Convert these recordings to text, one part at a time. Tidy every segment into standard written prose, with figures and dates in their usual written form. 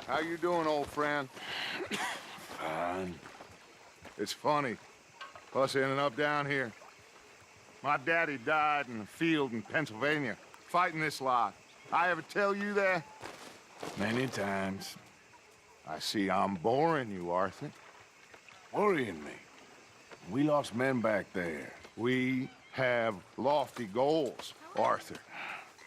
How you doing, old friend? Fine. It's funny, us ending up down here. My daddy died in a field in Pennsylvania, fighting this lot. I ever tell you that? Many times. I see I'm boring you, Arthur. Worrying me. We lost men back there. We have lofty goals, Arthur.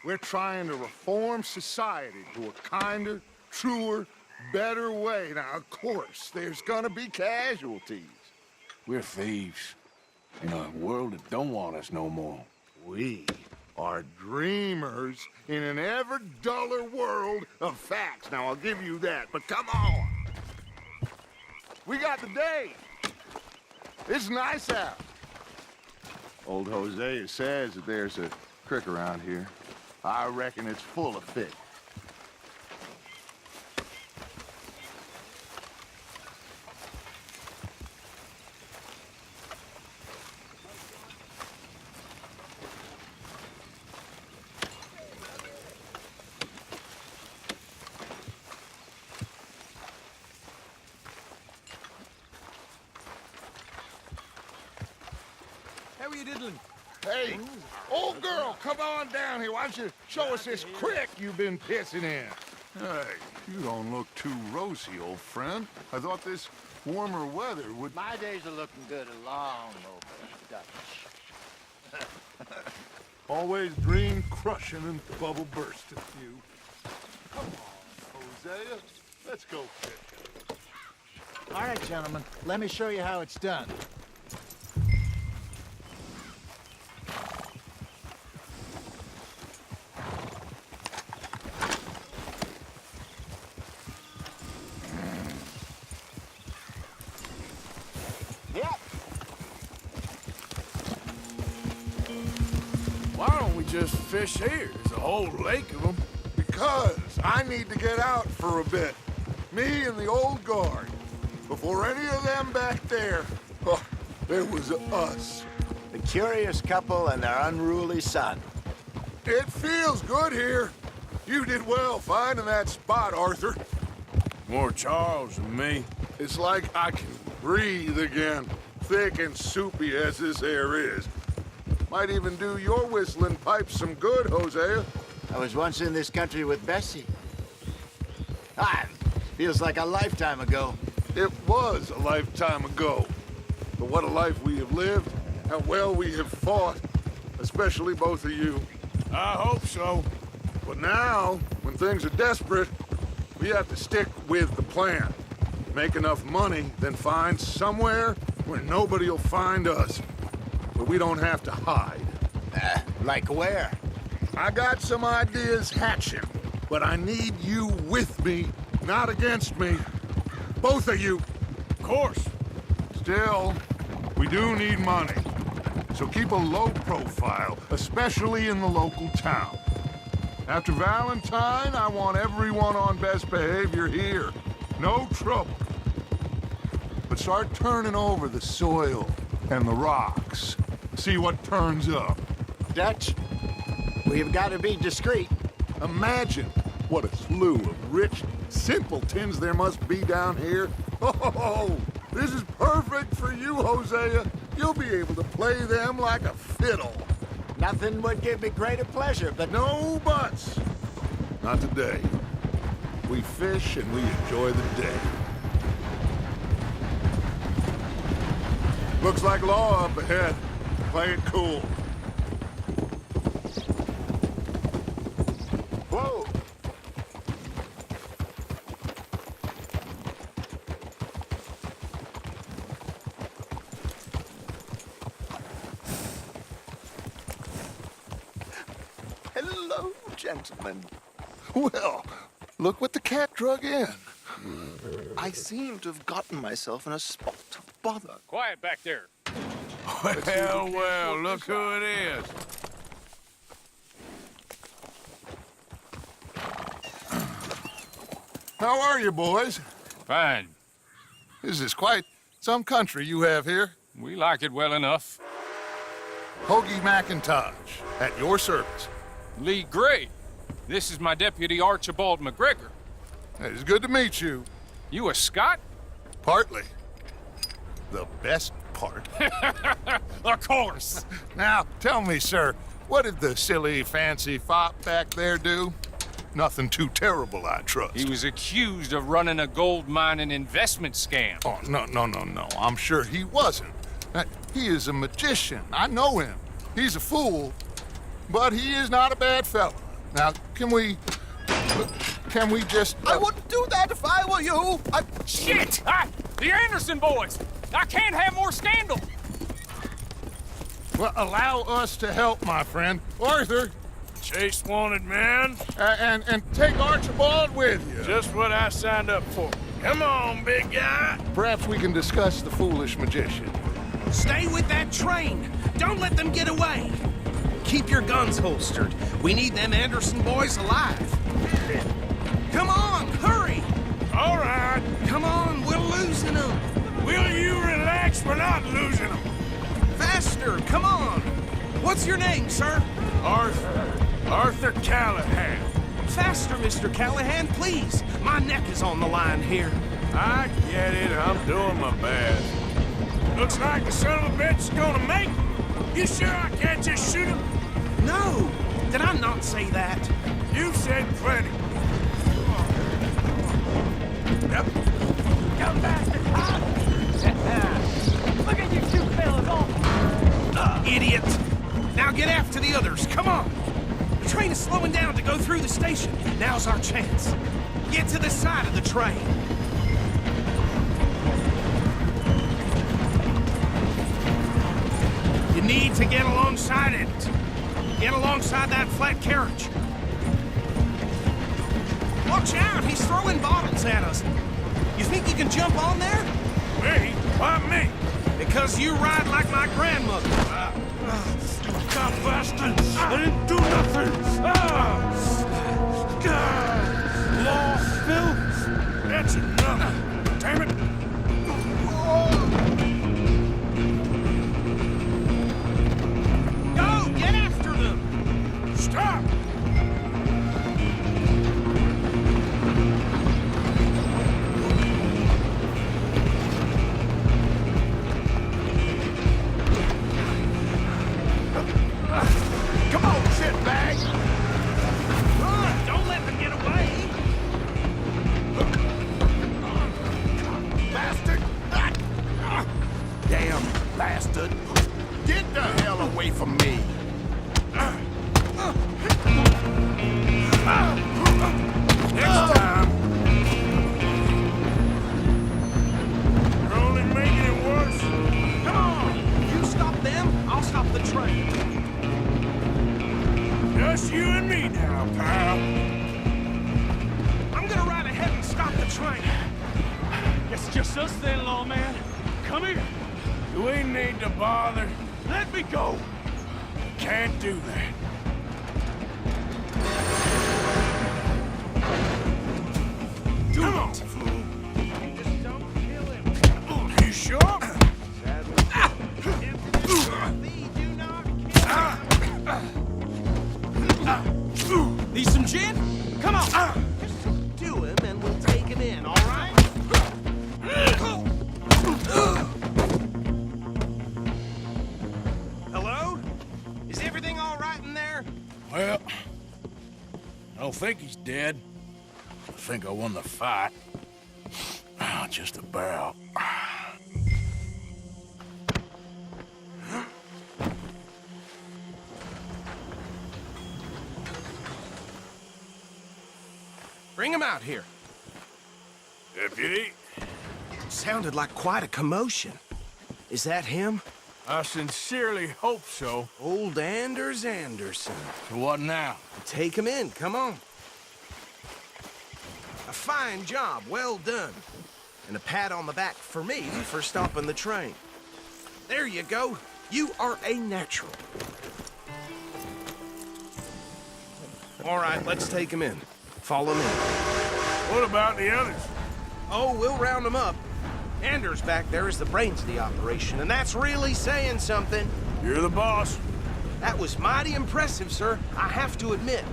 We're trying to reform society to a kinder, truer, better way. Now, of course, there's gonna be casualties. We're thieves. In a world that don't want us no more. We are dreamers in an ever duller world of facts. Now, I'll give you that, but come on. We got the day. It's nice out. Old Hosea says that there's a creek around here. I reckon it's full of fish. How are you diddling? Hey, old girl, come on down here. Why don't you show us this creek you've been pissing in? Hey, you don't look too rosy, old friend. I thought this warmer weather would... My days are looking good along over Dutch. Always dream crushing and bubble bursting you. Come on, Hosea. Let's go fishing. All right, gentlemen, let me show you how it's done. Why don't we just fish here? There's a whole lake of them. Because I need to get out for a bit. Me and the old guard. Before any of them back there, oh, there was us. The curious couple and their unruly son. It feels good here. You did well finding that spot, Arthur. More Charles than me. It's like I can breathe again, thick and soupy as this air is. Might even do your whistling pipes some good, Hosea. I was once in this country with Bessie. Feels like a lifetime ago. It was a lifetime ago. But what a life we have lived, how well we have fought, especially both of you. I hope so. But now, when things are desperate, we have to stick with the plan. Make enough money, then find somewhere where nobody will find us. Where we don't have to hide. Like where? I got some ideas hatching, but I need you with me, not against me. Both of you. Of course. Still, we do need money. So keep a low profile, especially in the local town. After Valentine, I want everyone on best behavior here. No trouble. But start turning over the soil and the rocks. See what turns up. Dutch, we've got to be discreet. Imagine what a slew of rich simpletons there must be down here. Oh, this is perfect for you, Hosea. You'll be able to play them like a fiddle. Nothing would give me greater pleasure, but No buts. Not today. We fish and we enjoy the day. Looks like law up ahead. Play it cool. Whoa! Hello, gentlemen. Well, look what the cat drug in. I seem to have gotten myself in a spot of bother. Quiet back there. Well, look who it is. How are you, boys? Fine. This is quite some country you have here. We like it well enough. Hoagie McIntosh, at your service. Lee Gray. This is my deputy, Archibald McGregor. It's good to meet you. You a Scot? Partly. The best part. Of course. Now, tell me, sir, what did the silly, fancy fop back there do? Nothing too terrible, I trust. He was accused of running a gold mining investment scam. Oh, no. I'm sure he wasn't. He is a magician. I know him. He's a fool, but he is not a bad fellow. Now, can we just... I wouldn't do that if I were you. Shit! The Anderson boys! I can't have more scandal! Well, allow us to help, my friend. Arthur, Chase wanted man. and take Archibald with you. Just what I signed up for. Come on, big guy. Perhaps we can discuss the foolish magician. Stay with that train. Don't let them get away. Keep your guns holstered. We need them Anderson boys alive. Come on, hurry! All right. Come on, we're losing them. Will you relax? We're not losing them. Faster, come on. What's your name, sir? Arthur Callahan. Faster, Mr. Callahan, please. My neck is on the line here. I get it. I'm doing my best. Looks like the son of a bitch is gonna make it. You sure I can't just shoot him? No, did I not say that? You said plenty. Yep. Come bastard! Look at you two fellas all... Idiot! Now get after the others, come on! The train is slowing down to go through the station. Now's our chance. Get to the side of the train. You need to get alongside it. Get alongside that flat carriage. Watch out, he's throwing bottles at us. You think you can jump on there? Me? Why me? Because you ride like my grandmother. God bastard! I didn't do nothing! God! Law, Bill? That's enough! Damn it! Go! Get after them! Stop! Come on, shitbag! Run! Don't let them get away! Bastard! Damn bastard! Get the hell away from me! Next time! You're only making it worse. Come on! You stop them, I'll stop the train. Just you and me now, pal. I'm gonna ride ahead and stop the train. It's just us then, lawman. Come here. Do we need to bother? Let me go. Can't do that. Come on, fool. Just don't kill him. You sure? Do not kill him. Need some gin? Come on. Just subdue him and we'll take him in, all right? Hello? Is everything all right in there? Well, I don't think he's dead. I think I won the fight. Just about. Bring him out here. Deputy, Sounded like quite a commotion. Is that him? I sincerely hope so. Old Anders Anderson. So what now? Take him in, come on. A fine job, well done. And a pat on the back for me for stopping the train. There you go. You are a natural. All right, let's take him in. Follow me. What about the others? Oh, we'll round them up. Anders back there is the brains of the operation, and that's really saying something. You're the boss. That was mighty impressive, sir. I have to admit.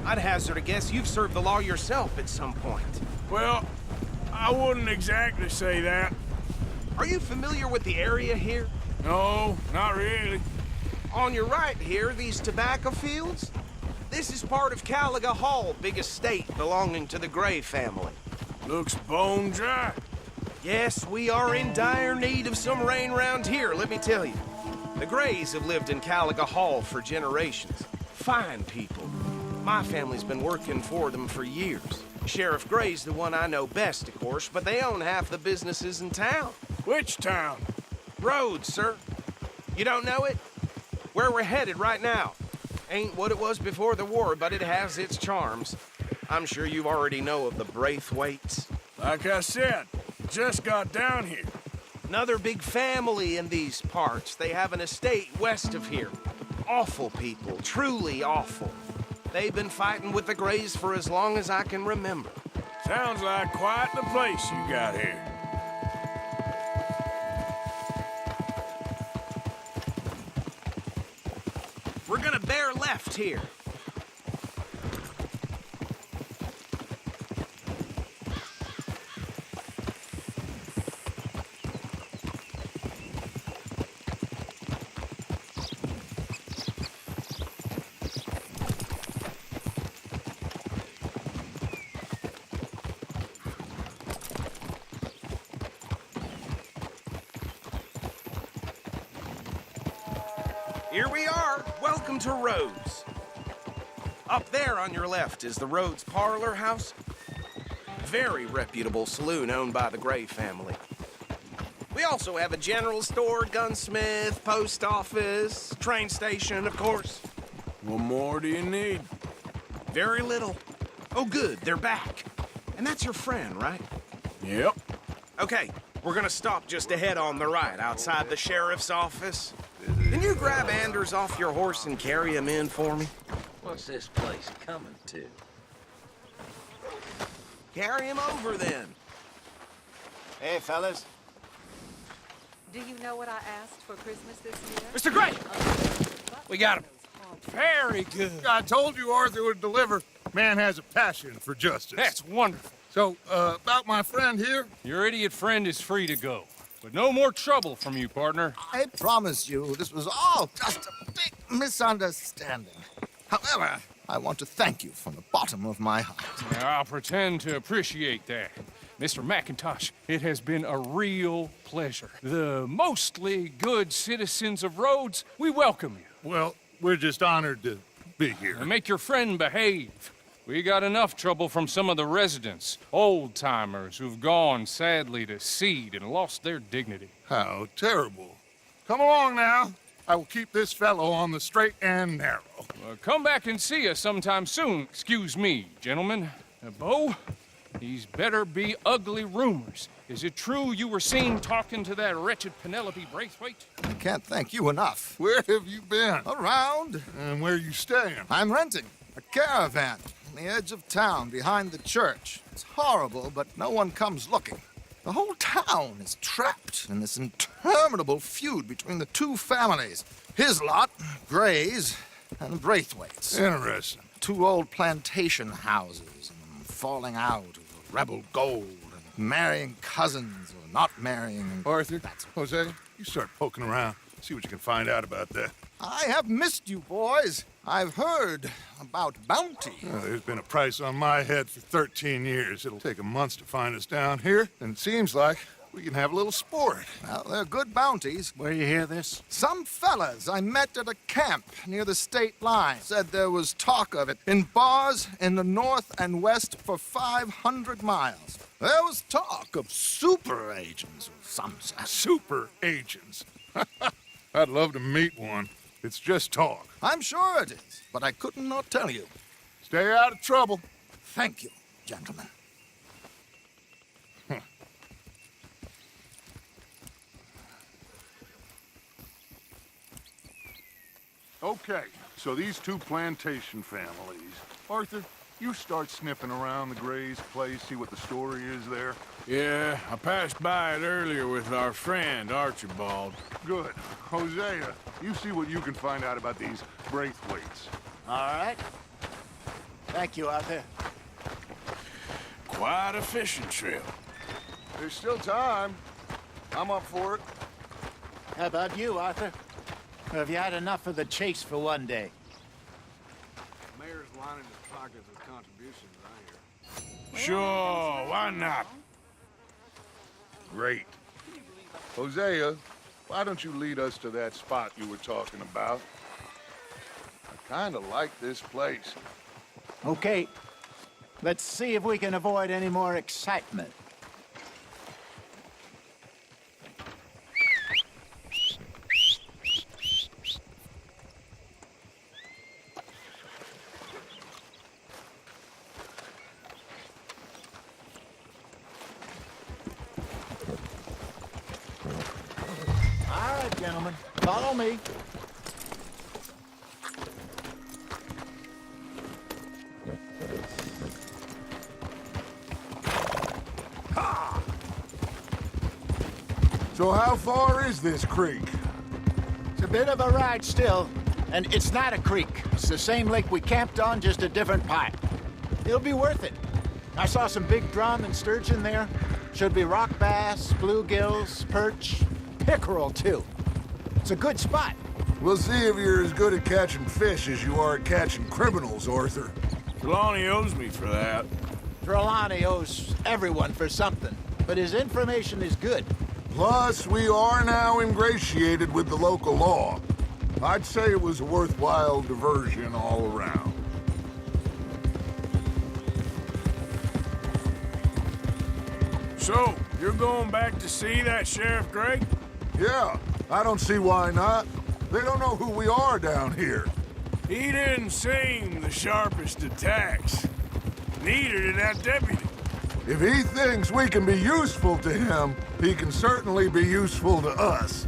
I'd hazard a guess you've served the law yourself at some point. Well, I wouldn't exactly say that. Are you familiar with the area here? No, not really. On your right here, these tobacco fields? This is part of Caliga Hall, big estate belonging to the Gray family. Looks bone dry. Yes, we are in dire need of some rain round here, let me tell you. The Grays have lived in Caliga Hall for generations. Fine people. My family's been working for them for years. Sheriff Gray's the one I know best, of course, but they own half the businesses in town. Which town? Rhodes, sir. You don't know it? Where we're headed right now. Ain't what it was before the war, but it has its charms. I'm sure you already know of the Braithwaites. Like I said, just got down here. Another big family in these parts. They have an estate west of here. Awful people, truly awful. They've been fighting with the Grays for as long as I can remember. Sounds like quite the place you got here. We're gonna bear left here. Here we are. Welcome to Rhodes. Up there on your left is the Rhodes Parlor House. Very reputable saloon owned by the Gray family. We also have a general store, gunsmith, post office, train station, of course. What more do you need? Very little. Oh, good, they're back. And that's your friend, right? Yep. Okay, we're gonna stop just ahead on the right, outside the sheriff's office. Can you grab Anders off your horse and carry him in for me? What's this place coming to? Carry him over, then. Hey, fellas. Do you know what I asked for Christmas this year? Mr. Gray! We got him. Very good. I told you Arthur would deliver. Man has a passion for justice. That's wonderful. So, about my friend here? Your idiot friend is free to go. But no more trouble from you, partner. I promise you, this was all just a big misunderstanding. However, I want to thank you from the bottom of my heart. Now, I'll pretend to appreciate that. Mr. McIntosh, it has been a real pleasure. The mostly good citizens of Rhodes, we welcome you. Well, we're just honored to be here. And make your friend behave. We got enough trouble from some of the residents, old-timers who've gone, sadly, to seed and lost their dignity. How terrible. Come along now. I will keep this fellow on the straight and narrow. Come back and see us sometime soon. Excuse me, gentlemen. Bo, these better be ugly rumors. Is it true you were seen talking to that wretched Penelope Braithwaite? I can't thank you enough. Where have you been? Around, And where you staying? I'm renting a caravan on the edge of town behind the church. It's horrible, but no one comes looking. The whole town is trapped in this interminable feud between the two families. His lot, Gray's, and Braithwaite's. Interesting. Two old plantation houses, and falling out over rebel gold, and marrying cousins or not marrying. And Arthur, Jose, you start poking around. See what you can find out about that. I have missed you, boys. I've heard about bounty. There's been a price on my head for 13 years. It'll take a month to find us down here, and it seems like we can have a little sport. Well, they're good bounties. Where you hear this? Some fellas I met at a camp near the state line said there was talk of it in bars in the north and west for 500 miles. There was talk of super agents of some sort. Super agents. I'd love to meet one. It's just talk. I'm sure it is, but I couldn't not tell you. Stay out of trouble. Thank you, gentlemen. Okay, so these two plantation families. Arthur, you start sniffing around the Gray's place, see what the story is there. Yeah, I passed by it earlier with our friend, Archibald. Good. Hosea, you see what you can find out about these Braithwaites. All right. Thank you, Arthur. Quite a fishing trip. There's still time. I'm up for it. How about you, Arthur? Or have you had enough of the chase for one day? Mayor's lining his pockets with contributions, I hear. Sure, why not? Great. Hosea, why don't you lead us to that spot you were talking about? I kind of like this place. Okay. Let's see if we can avoid any more excitement. All right, gentlemen, follow me. So how far is this creek? It's a bit of a ride still, and it's not a creek. It's the same lake we camped on, just a different pipe. It'll be worth it. I saw some big drum and sturgeon there. Should be rock bass, bluegills, perch, pickerel too. It's a good spot. We'll see if you're as good at catching fish as you are at catching criminals, Arthur. Trelawney owes me for that. Trelawney owes everyone for something, but his information is good. Plus, we are now ingratiated with the local law. I'd say it was a worthwhile diversion all around. So, you're going back to see that Sheriff Gray? Yeah, I don't see why not. They don't know who we are down here. He didn't seem the sharpest attacks. Neither did that deputy. If he thinks we can be useful to him, he can certainly be useful to us.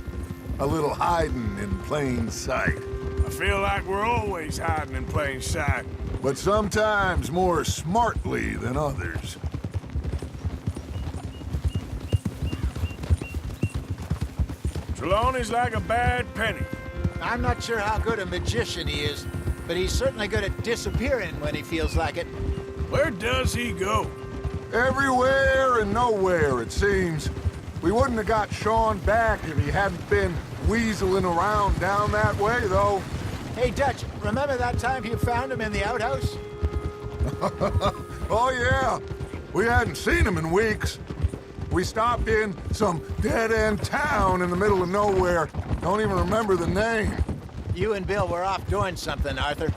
A little hiding in plain sight. I feel like we're always hiding in plain sight. But sometimes more smartly than others. Trelawney's like a bad penny. I'm not sure how good a magician he is, but he's certainly good at disappearing when he feels like it. Where does he go? Everywhere and nowhere, it seems. We wouldn't have got Sean back if he hadn't been weaseling around down that way, though. Hey, Dutch, remember that time you found him in the outhouse? Oh, yeah. We hadn't seen him in weeks. We stopped in some dead-end town in the middle of nowhere. Don't even remember the name. You and Bill were off doing something, Arthur.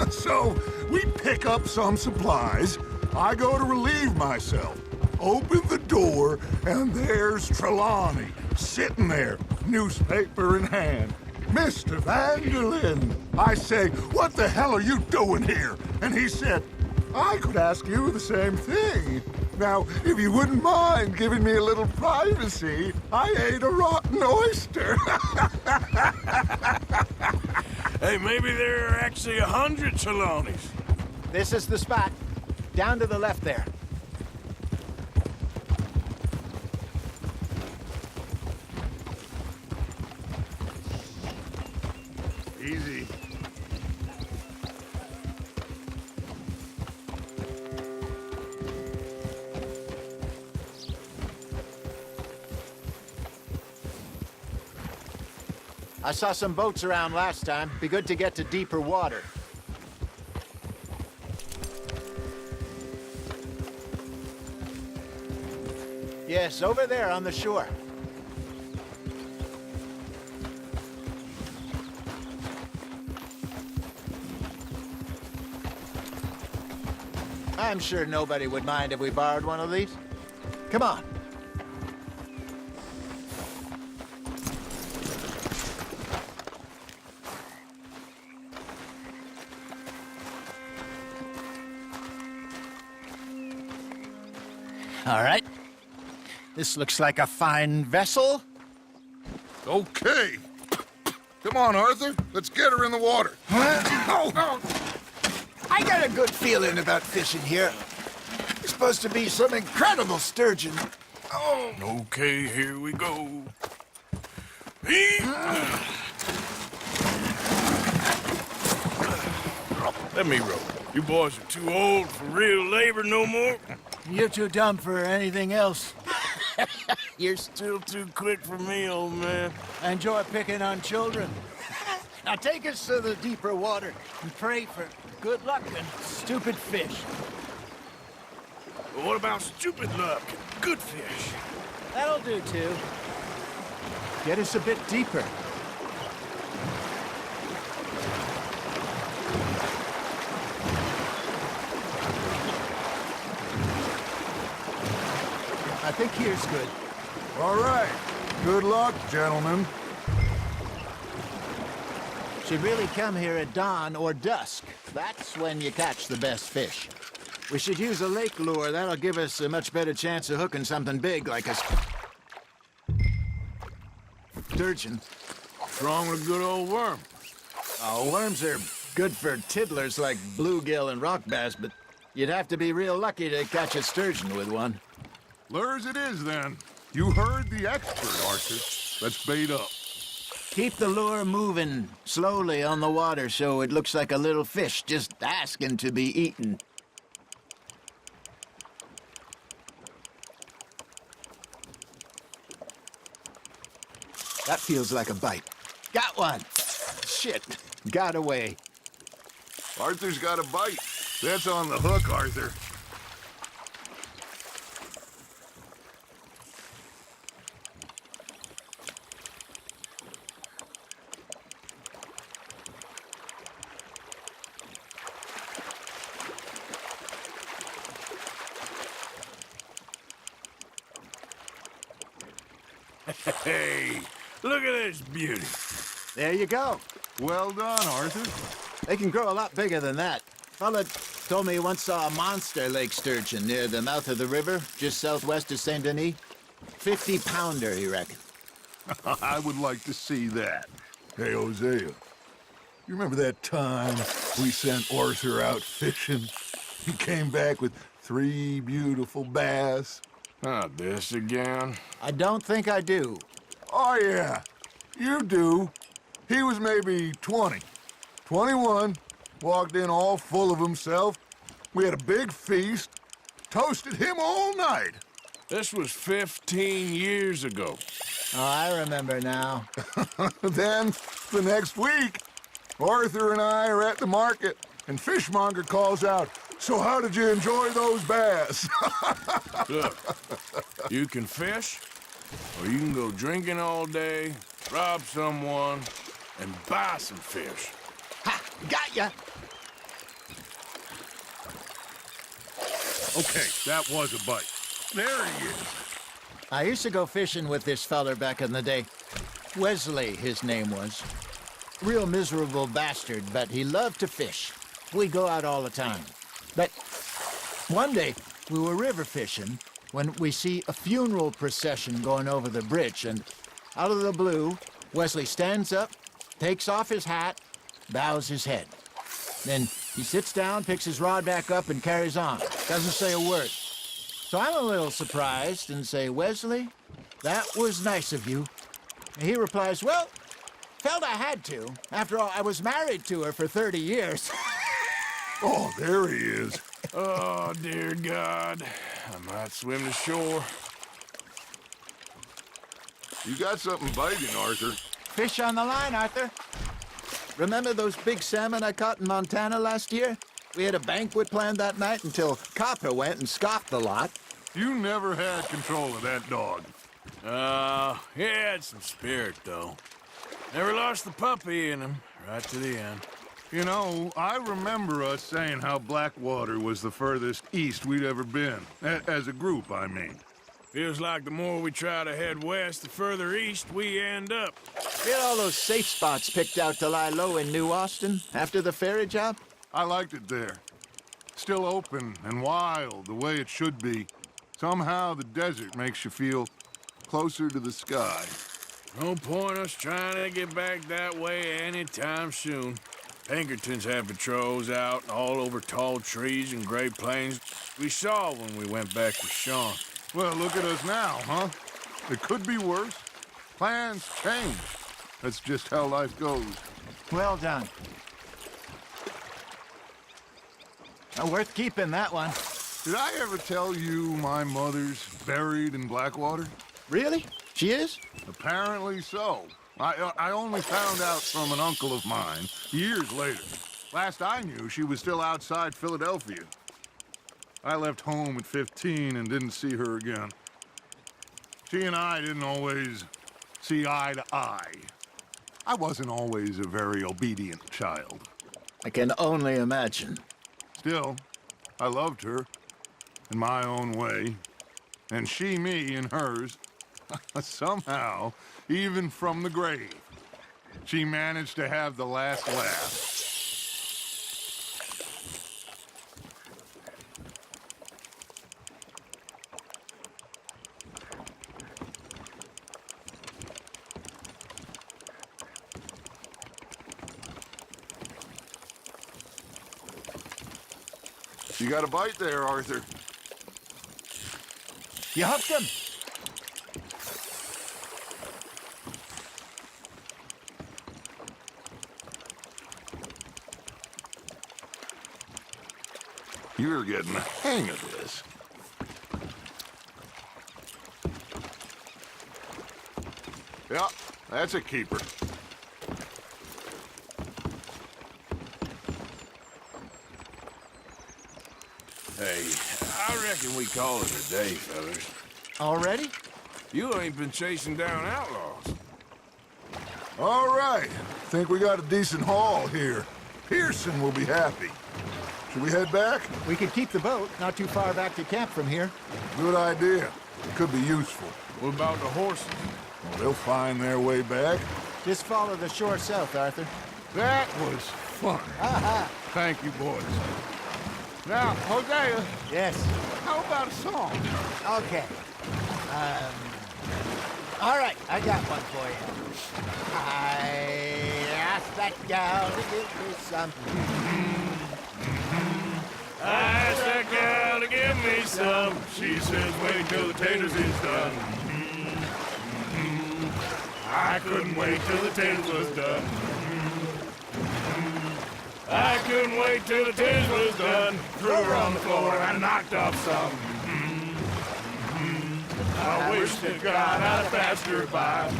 So, we pick up some supplies. I go to relieve myself. Open the door, and there's Trelawney, sitting there, newspaper in hand. Mr. Vanderlyn. I say, what the hell are you doing here? And he said, I could ask you the same thing. Now, if you wouldn't mind giving me a little privacy, I ate a rotten oyster. Hey, maybe there are actually 100 Trelawneys. This is the spot. Down to the left there. Easy. I saw some boats around last time. Be good to get to deeper water. Yes, over there on the shore. I'm sure nobody would mind if we borrowed one of these. Come on. All right. This looks like a fine vessel. Okay. Come on, Arthur. Let's get her in the water. I got a good feeling about fishing here. It's supposed to be some incredible sturgeon. Oh. Okay, here we go. Let me roll. You boys are too old for real labor no more? You're too dumb for anything else. You're still too quick for me, old man. I enjoy picking on children. Now take us to the deeper water and pray for good luck and stupid fish. But what about stupid luck and good fish? That'll do, too. Get us a bit deeper. I think here's good. All right. Good luck, gentlemen. Should really come here at dawn or dusk. That's when you catch the best fish. We should use a lake lure. That'll give us a much better chance of hooking something big like a sturgeon. What's wrong with a good old worm? Oh, worms are good for tiddlers like bluegill and rock bass, but you'd have to be real lucky to catch a sturgeon with one. Lures it is, then. You heard the expert, Arthur. Let's bait up. Keep the lure moving slowly on the water so it looks like a little fish just asking to be eaten. That feels like a bite. Got one! Shit, got away. Arthur's got a bite. That's on the hook, Arthur. Hey, look at this beauty. There you go. Well done, Arthur. They can grow a lot bigger than that. Fella told me he once saw a monster lake sturgeon near the mouth of the river, just southwest of Saint Denis. 50-pounder, he reckoned. I would like to see that. Hey, Hosea, you remember that time we sent Arthur out fishing? He came back with 3 beautiful bass. Not this again. I don't think I do. Oh, yeah, you do. He was maybe 20, 21, walked in all full of himself. We had a big feast, toasted him all night. This was 15 years ago. Oh, I remember now. Then, the next week, Arthur and I are at the market, and Fishmonger calls out, "So how did you enjoy those bass?" Look, you can fish, or you can go drinking all day, rob someone, and buy some fish. Ha! Got ya! Okay, that was a bite. There he is. I used to go fishing with this feller back in the day. Wesley, his name was. Real miserable bastard, but he loved to fish. We'd go out all the time. But one day, we were river fishing when we see a funeral procession going over the bridge, and out of the blue, Wesley stands up, takes off his hat, bows his head. Then he sits down, picks his rod back up, and carries on. Doesn't say a word. So I'm a little surprised and say, "Wesley, that was nice of you." And he replies, "Well, felt I had to. After all, I was married to her for 30 years. Oh, there he is. Oh, dear God. I might swim to shore. You got something biting, Arthur. Fish on the line, Arthur. Remember those big salmon I caught in Montana last year? We had a banquet planned that night until Copper went and scoffed the lot. You never had control of that dog. He had some spirit, though. Never lost the puppy in him, right to the end. You know, I remember us saying how Blackwater was the furthest east we'd ever been. As a group, I mean. Feels like the more we try to head west, the further east we end up. We had all those safe spots picked out to lie low in New Austin after the ferry job. I liked it there. Still open and wild, the way it should be. Somehow the desert makes you feel closer to the sky. No point us trying to get back that way anytime soon. Pinkertons had patrols out all over tall trees and Great Plains. We saw when we went back with Sean. Well, look at us now, huh? It could be worse. Plans change. That's just how life goes. Well done. Worth keeping, that one. Did I ever tell you my mother's buried in Blackwater? Really? She is? Apparently so. I only found out from an uncle of mine years later. Last I knew, she was still outside Philadelphia. I left home at 15 and didn't see her again. She and I didn't always see eye to eye. I wasn't always a very obedient child. I can only imagine. Still, I loved her in my own way, and she me in hers. Somehow, even from the grave, she managed to have the last laugh. You got a bite there, Arthur. You hooked him? You're getting the hang of this. Yeah, that's a keeper. Hey, I reckon we call it a day, fellas. Already? You ain't been chasing down outlaws. All right. Think we got a decent haul here. Pearson will be happy. Should we head back? We could keep the boat not too far back to camp from here. Good idea. It could be useful. What about the horses? Well, they'll find their way back. Just follow the shore south, Arthur. That was fun. Thank you, boys. Now, Hosea, Yes. how about a song? Okay. All right, I got one for you. I asked that gal to give me some. I asked that gal to give me some. She says, wait till the taters is done. I couldn't wait till the taters was done. I couldn't wait till the taters was done. Threw her on the floor and knocked off some. I wish to God I'd have passed her by.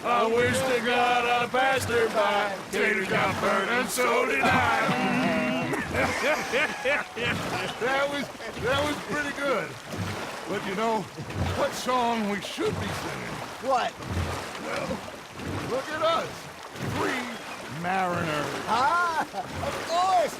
I wish to God I'd have passed her by. Taters got burned and so did I. That was pretty good. But you know, what song we should be singing? What? Well, look at us. 3 mariners. Of course!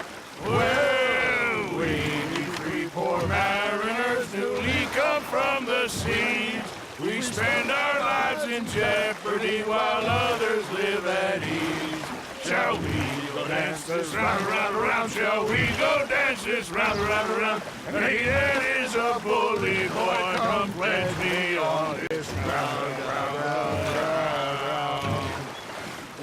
Well, we be 3 poor mariners newly come from the seas. We spend our lives in jeopardy while others live at ease. Shall we go dance this round, round, round? Shall we go dance this round, round, round? And he that is a bully boy, come pledge me on this round, round, round, round.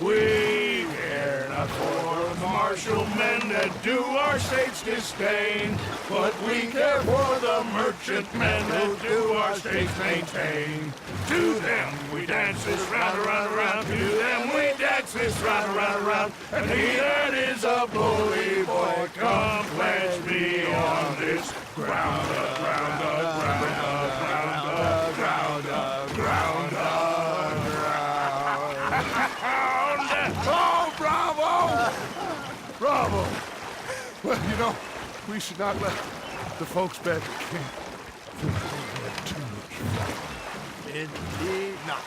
We care not for the martial men that do our states disdain, but we care for the merchant men that do our states maintain. To them we dance this round, round, round. To them we dance this round, round, round. And he that is a bully boy, come pledge me on this ground up, ground up, ground up, ground up, ground up, ground up, ground. Oh, bravo! Bravo! Well, you know, we should not let the folks back at camp think we had too much fun. Indeed not.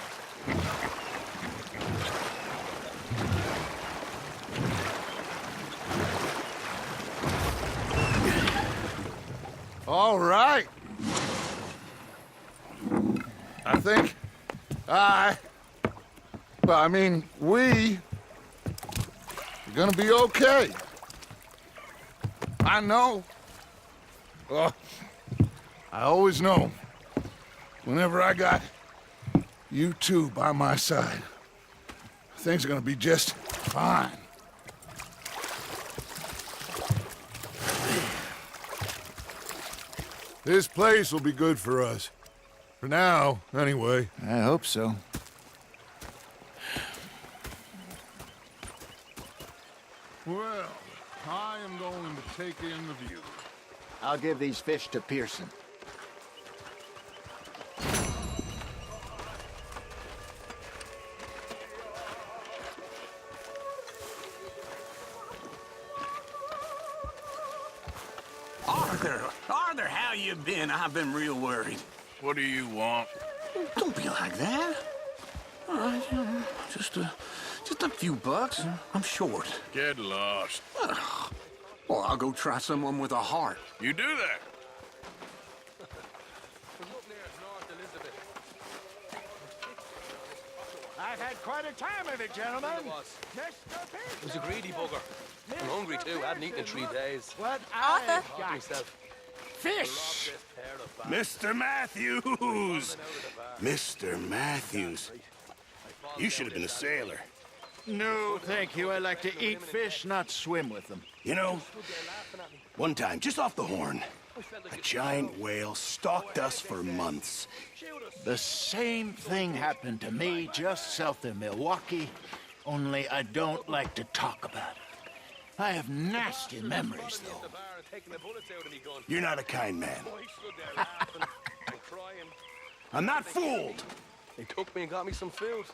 All right. I think we are gonna be okay. I know. I always know. Whenever I got you two by my side, things are gonna be just fine. This place will be good for us. For now, anyway. I hope so. Well, I am take in the view. I'll give these fish to Pearson. Arthur, how you been? I've been real worried. What do you want? Don't be like that. All right, just a few bucks. I'm short. Get lost. Well, I'll go try someone with a heart. You do that. I've had quite a time of it, gentlemen. It was a greedy bugger. I'm hungry too. I hadn't eaten in 3 days. What Arthur. I've got. Fish! Mr. Matthews! Mr. Matthews. You should have been a sailor. No, thank you. I like to eat fish, not swim with them. You know, one time, just off the Horn, a giant whale stalked us for months. The same thing happened to me just south of Milwaukee, only I don't like to talk about it. I have nasty memories, though. You're not a kind man. I'm not fooled. They took me and got me some food.